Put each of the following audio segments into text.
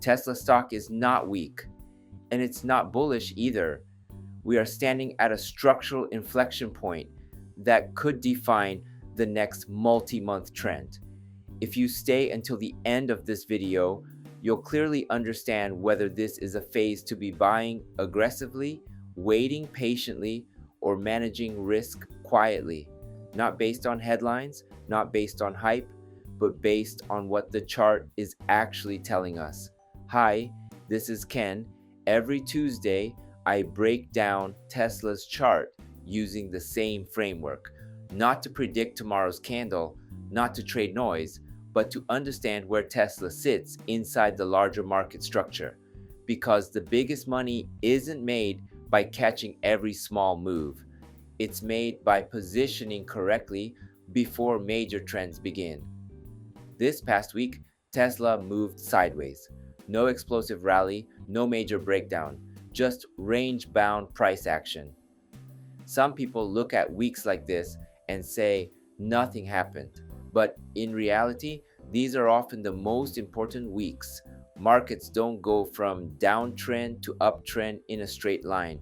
Tesla stock is not weak, and it's not bullish either. We are standing at a structural inflection point that could define the next multi-month trend. If you stay until the end of this video, you'll clearly understand whether this is a phase to be buying aggressively, waiting patiently, or managing risk quietly, not based on headlines, not based on hype, but based on what the chart is actually telling us. Hi, this is Ken. Every Tuesday, I break down Tesla's chart using the same framework, not to predict tomorrow's candle, not to trade noise, but to understand where Tesla sits inside the larger market structure. Because the biggest money isn't made by catching every small move. It's made by positioning correctly before major trends begin. This past week, Tesla moved sideways. No explosive rally, no major breakdown, just range-bound price action. Some people look at weeks like this and say nothing happened. But in reality, these are often the most important weeks. Markets don't go from downtrend to uptrend in a straight line.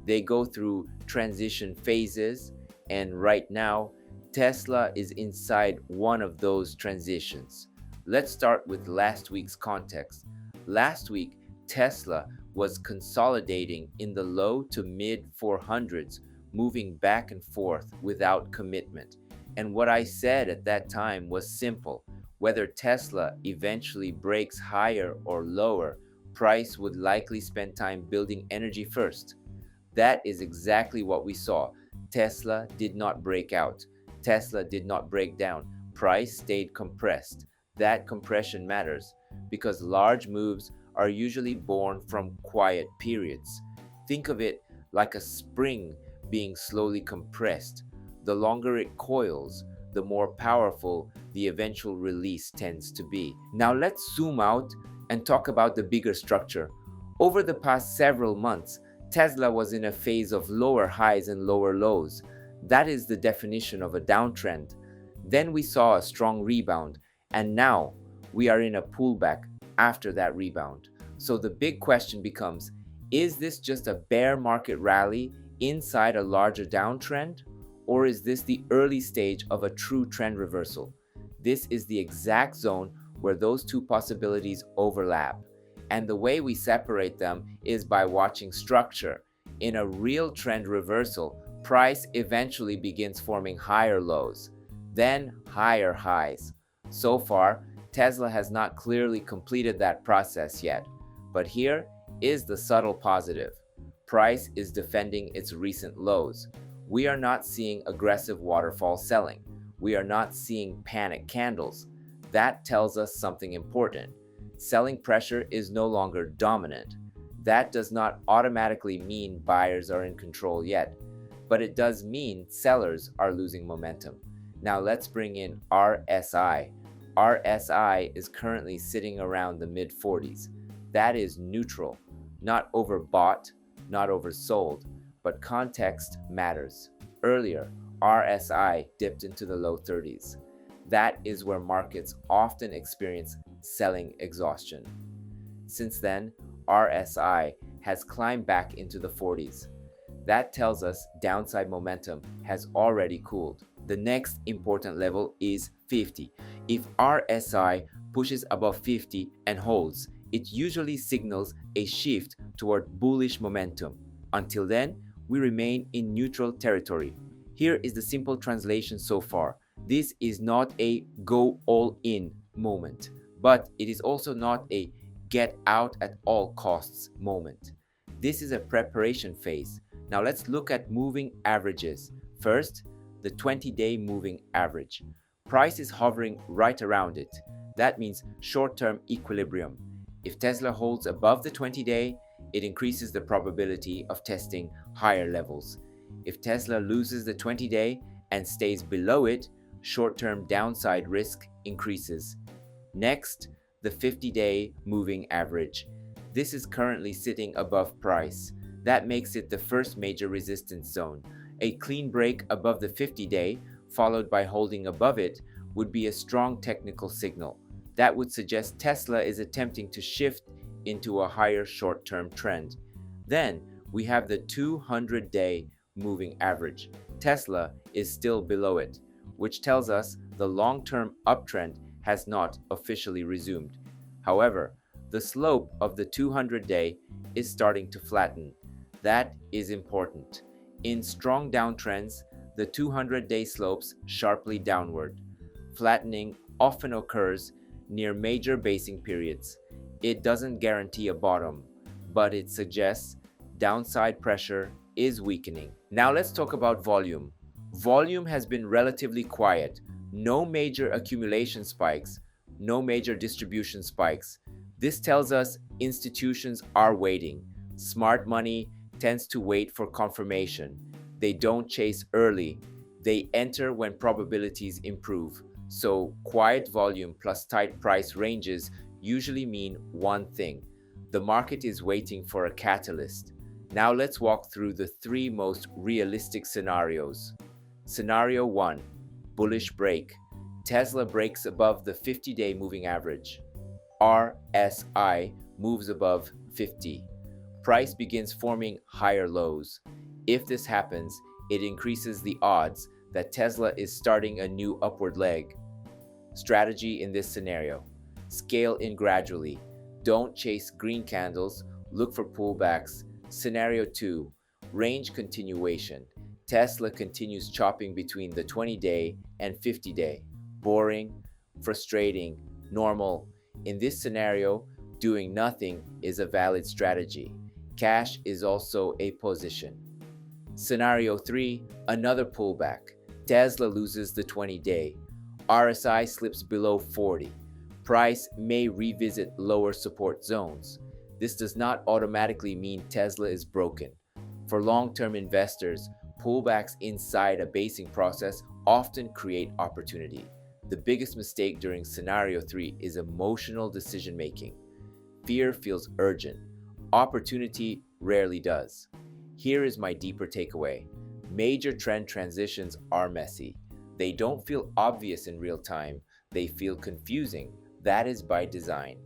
They go through transition phases, and right now, Tesla is inside one of those transitions. Let's start with last week's context. Last week, Tesla was consolidating in the low to mid 400s, moving back and forth without commitment. And what I said at that time was simple. Whether Tesla eventually breaks higher or lower, price would likely spend time building energy first. That is exactly what we saw. Tesla did not break out. Tesla did not break down. Price stayed compressed. That compression matters because large moves are usually born from quiet periods. Think of it like a spring being slowly compressed. The longer it coils, the more powerful the eventual release tends to be. Now let's zoom out and talk about the bigger structure. Over the past several months, Tesla was in a phase of lower highs and lower lows. That is the definition of a downtrend. Then we saw a strong rebound, and now we are in a pullback after that rebound. So the big question becomes, is this just a bear market rally inside a larger downtrend? Or is this the early stage of a true trend reversal? This is the exact zone where those two possibilities overlap. And the way we separate them is by watching structure. In a real trend reversal, price eventually begins forming higher lows, then higher highs. So far, Tesla has not clearly completed that process yet. But here is the subtle positive. Price is defending its recent lows. We are not seeing aggressive waterfall selling. We are not seeing panic candles. That tells us something important. Selling pressure is no longer dominant. That does not automatically mean buyers are in control yet, but it does mean sellers are losing momentum. Now let's bring in RSI. RSI is currently sitting around the mid-40s. That is neutral, not overbought, not oversold, but context matters. Earlier, RSI dipped into the low 30s. That is where markets often experience selling exhaustion. Since then, RSI has climbed back into the 40s. That tells us downside momentum has already cooled. The next important level is 50. If RSI pushes above 50 and holds, it usually signals a shift toward bullish momentum. Until then, we remain in neutral territory. Here is the simple translation so far. This is not a go all in moment, but it is also not a get out at all costs moment. This is a preparation phase. Now let's look at moving averages. First, the 20-day moving average. Price is hovering right around it. That means short-term equilibrium. If Tesla holds above the 20-day, it increases the probability of testing higher levels. If Tesla loses the 20-day and stays below it, short-term downside risk increases. Next, the 50-day moving average. This is currently sitting above price. That makes it the first major resistance zone. A clean break above the 50-day, followed by holding above it, would be a strong technical signal. That would suggest Tesla is attempting to shift into a higher short-term trend. Then we have the 200-day moving average. Tesla is still below it, which tells us the long-term uptrend has not officially resumed. However, the slope of the 200-day is starting to flatten. That is important. In strong downtrends, the 200-day slopes sharply downward. Flattening often occurs near major basing periods. It doesn't guarantee a bottom, but it suggests downside pressure is weakening. Now let's talk about volume. Volume has been relatively quiet. No major accumulation spikes, no major distribution spikes. This tells us institutions are waiting. Smart money tends to wait for confirmation. They don't chase early. They enter when probabilities improve. So quiet volume plus tight price ranges usually mean one thing. The market is waiting for a catalyst. Now let's walk through the three most realistic scenarios. Scenario 1. Bullish break. Tesla breaks above the 50-day moving average. RSI moves above 50. Price begins forming higher lows. If this happens, it increases the odds that Tesla is starting a new upward leg. Strategy in this scenario: scale in gradually. Don't chase green candles, look for pullbacks. Scenario 2. Range continuation. Tesla continues chopping between the 20-day and 50-day. Boring, frustrating, normal. In this scenario, doing nothing is a valid strategy. Cash is also a position. Scenario 3. Another pullback. Tesla loses the 20-day. RSI slips below 40. Price may revisit lower support zones. This does not automatically mean Tesla is broken. For long-term investors, pullbacks inside a basing process often create opportunity. The biggest mistake during scenario 3 is emotional decision-making. Fear feels urgent. Opportunity rarely does. Here is my deeper takeaway. Major trend transitions are messy. They don't feel obvious in real time. They feel confusing. That is by design.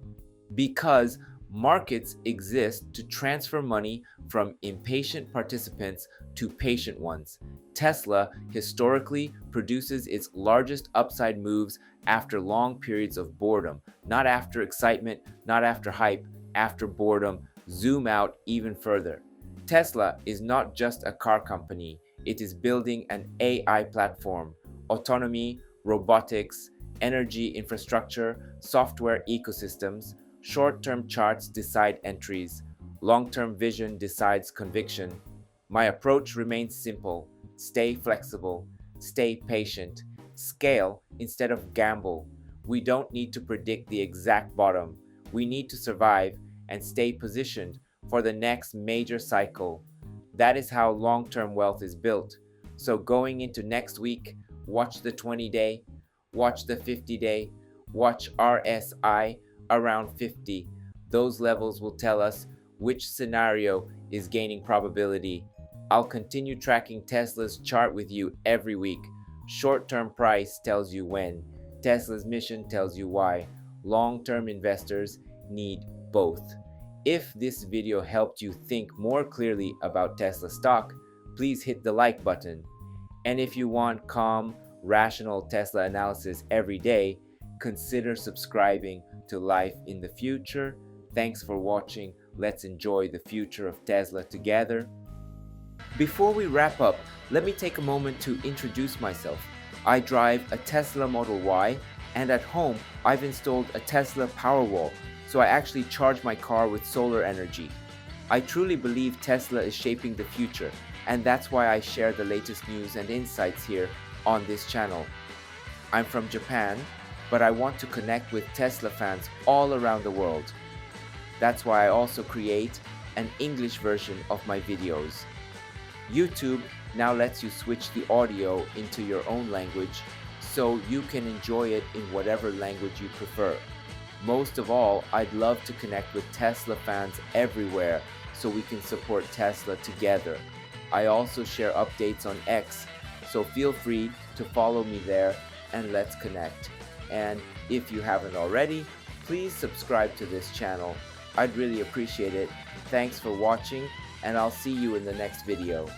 Because markets exist to transfer money from impatient participants to patient ones. Tesla historically produces its largest upside moves after long periods of boredom, not after excitement, not after hype, after boredom. Zoom out even further. Tesla is not just a car company, it is building an AI platform, autonomy, robotics, energy infrastructure, software ecosystems. Short-term charts decide entries. Long-term vision decides conviction. My approach remains simple. Stay flexible. Stay patient. Scale instead of gamble. We don't need to predict the exact bottom. We need to survive and stay positioned for the next major cycle. That is how long-term wealth is built. So going into next week, watch the 20-day, watch the 50-day, watch RSI around 50. Those levels will tell us which scenario is gaining probability. I'll continue tracking Tesla's chart with you every week. Short-term price tells you when. Tesla's mission tells you why. Long-term investors need both. If this video helped you think more clearly about Tesla stock, please hit the like button. And if you want calm, rational Tesla analysis every day, consider subscribing to Life in the Future. Thanks for watching. Let's enjoy the future of Tesla together. Before we wrap up, let me take a moment to introduce myself. I drive a Tesla Model Y, and at home I've installed a Tesla Powerwall, so I actually charge my car with solar energy. I truly believe Tesla is shaping the future, and that's why I share the latest news and insights here on this channel. I'm from Japan, but I want to connect with Tesla fans all around the world. That's why I also create an English version of my videos. YouTube now lets you switch the audio into your own language, so you can enjoy it in whatever language you prefer. Most of all, I'd love to connect with Tesla fans everywhere so we can support Tesla together. I also share updates on X, so feel free to follow me there and let's connect. And if you haven't already, please subscribe to this channel. I'd really appreciate it. Thanks for watching, and I'll see you in the next video.